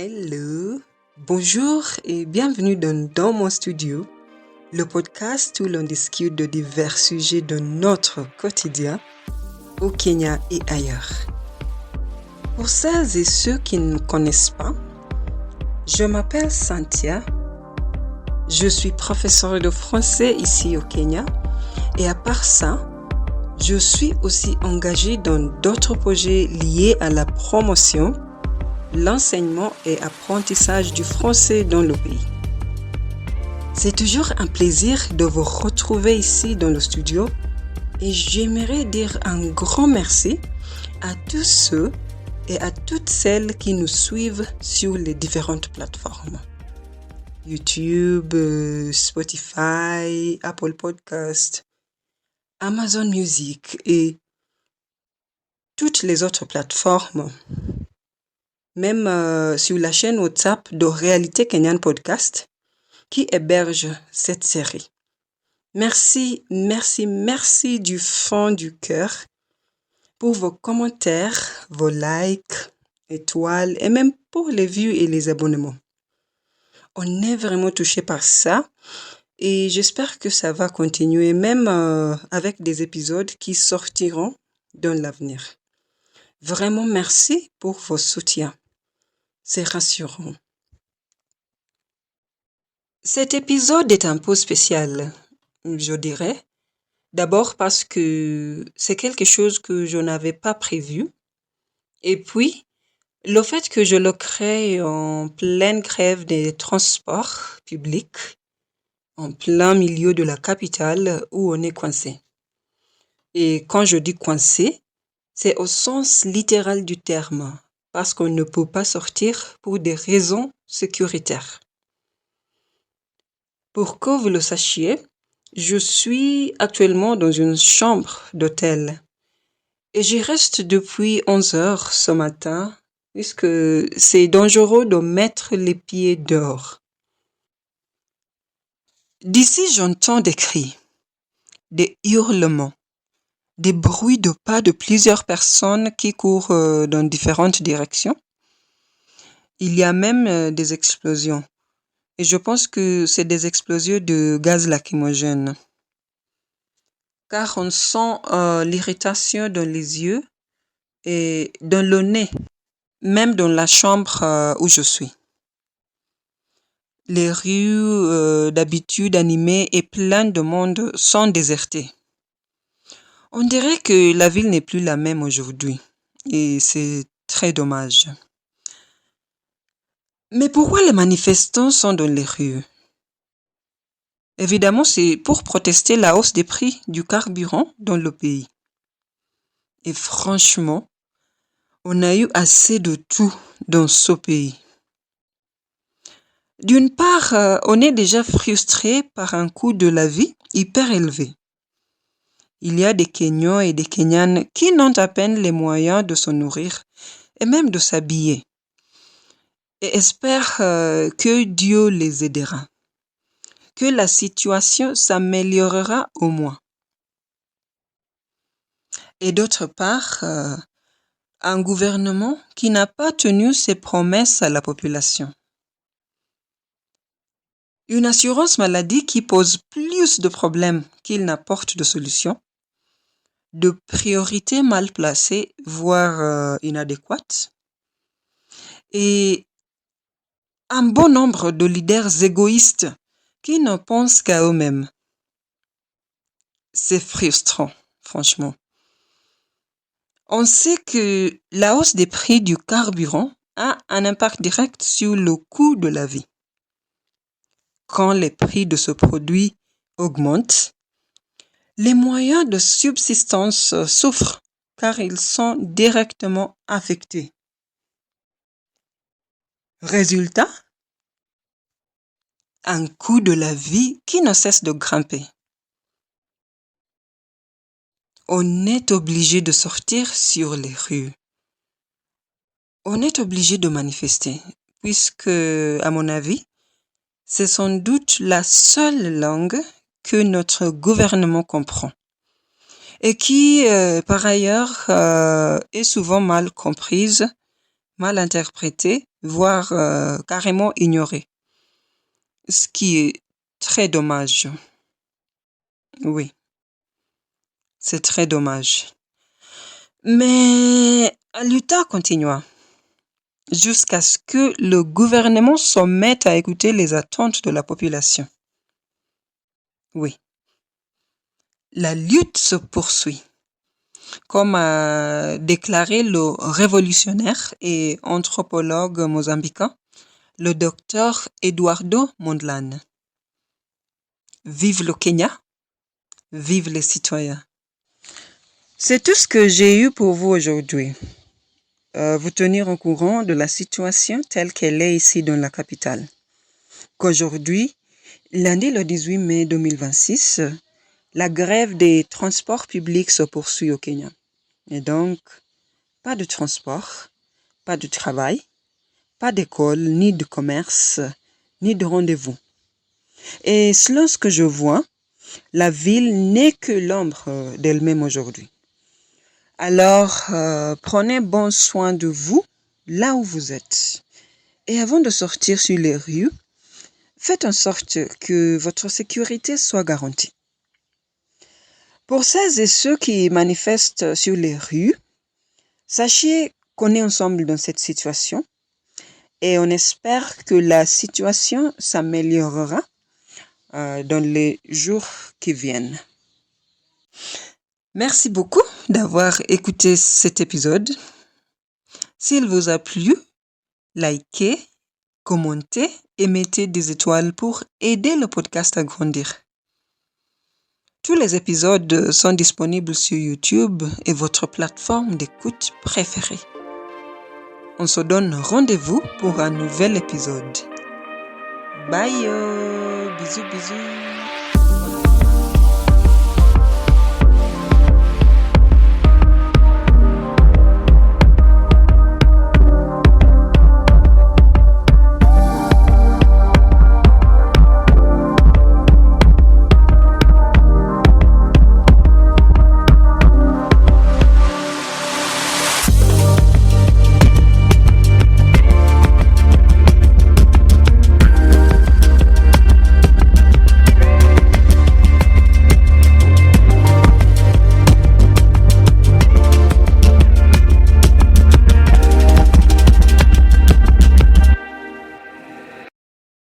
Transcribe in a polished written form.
Hello, bonjour et bienvenue dans mon studio, le podcast où l'on discute de divers sujets de notre quotidien au Kenya et ailleurs. Pour celles et ceux qui ne me connaissent pas, je m'appelle Cynthia, je suis professeure de français ici au Kenya et à part ça, je suis aussi engagée dans d'autres projets liés à la promotion, l'enseignement et apprentissage du français dans le pays. C'est toujours un plaisir de vous retrouver ici dans le studio et j'aimerais dire un grand merci à tous ceux et à toutes celles qui nous suivent sur les différentes plateformes. YouTube, Spotify, Apple Podcast, Amazon Music et toutes les autres plateformes. Même sur la chaîne WhatsApp de Réalité Kenyan Podcast qui héberge cette série. Merci du fond du cœur pour vos commentaires, vos likes, étoiles et même pour les vues et les abonnements. On est vraiment touché par ça et j'espère que ça va continuer même avec des épisodes qui sortiront dans l'avenir. Vraiment merci pour vos soutiens. C'est rassurant. Cet épisode est un peu spécial, je dirais. D'abord parce que c'est quelque chose que je n'avais pas prévu. Et puis, le fait que je le crée en pleine grève des transports publics, en plein milieu de la capitale où on est coincé. Et quand je dis coincé, c'est au sens littéral du terme, parce qu'on ne peut pas sortir pour des raisons sécuritaires. Pour que vous le sachiez, je suis actuellement dans une chambre d'hôtel et j'y reste depuis 11 heures ce matin puisque c'est dangereux de mettre les pieds dehors. D'ici, j'entends des cris, des hurlements, des bruits de pas de plusieurs personnes qui courent dans différentes directions. Il y a même des explosions. Et je pense que c'est des explosions de gaz lacrymogène. Car on sent l'irritation dans les yeux et dans le nez, même dans la chambre où je suis. Les rues d'habitude animées et pleines de monde sont désertées. On dirait que la ville n'est plus la même aujourd'hui et c'est très dommage. Mais pourquoi les manifestants sont dans les rues? Évidemment, c'est pour protester la hausse des prix du carburant dans le pays. Et franchement, on a eu assez de tout dans ce pays. D'une part, on est déjà frustré par un coût de la vie hyper élevé. Il y a des Kenyans et des Kenyanes qui n'ont à peine les moyens de se nourrir et même de s'habiller. Et espèrent que Dieu les aidera, que la situation s'améliorera au moins. Et d'autre part, un gouvernement qui n'a pas tenu ses promesses à la population. Une assurance maladie qui pose plus de problèmes qu'il n'apporte de solutions, de priorités mal placées, voire inadéquates, et un bon nombre de leaders égoïstes qui ne pensent qu'à eux-mêmes. C'est frustrant, franchement. On sait que la hausse des prix du carburant a un impact direct sur le coût de la vie. Quand les prix de ce produit augmentent, les moyens de subsistance souffrent car ils sont directement affectés. Résultat, un coût de la vie qui ne cesse de grimper. On est obligé de sortir sur les rues. On est obligé de manifester, puisque, à mon avis, c'est sans doute la seule langue que notre gouvernement comprend et qui, par ailleurs, est souvent mal comprise, mal interprétée, voire carrément ignorée. Ce qui est très dommage. Oui, c'est très dommage. Mais l'Utah continua jusqu'à ce que le gouvernement se mette à écouter les attentes de la population. Oui, la lutte se poursuit, comme a déclaré le révolutionnaire et anthropologue mozambicain, le docteur Eduardo Mondlane. Vive le Kenya, vive les citoyens. C'est tout ce que j'ai eu pour vous aujourd'hui. Vous tenir au courant de la situation telle qu'elle est ici dans la capitale. Qu'aujourd'hui, lundi le 18 mai 2026, la grève des transports publics se poursuit au Kenya. Et donc, pas de transport, pas de travail, pas d'école, ni de commerce, ni de rendez-vous. Et selon ce que je vois, la ville n'est que l'ombre d'elle-même aujourd'hui. Alors, prenez bon soin de vous là où vous êtes. Et avant de sortir sur les rues, faites en sorte que votre sécurité soit garantie. Pour celles et ceux qui manifestent sur les rues, sachez qu'on est ensemble dans cette situation et on espère que la situation s'améliorera dans les jours qui viennent. Merci beaucoup d'avoir écouté cet épisode. S'il vous a plu, likez, commentez et mettez des étoiles pour aider le podcast à grandir. Tous les épisodes sont disponibles sur YouTube et votre plateforme d'écoute préférée. On se donne rendez-vous pour un nouvel épisode. Bye, bisous bisous.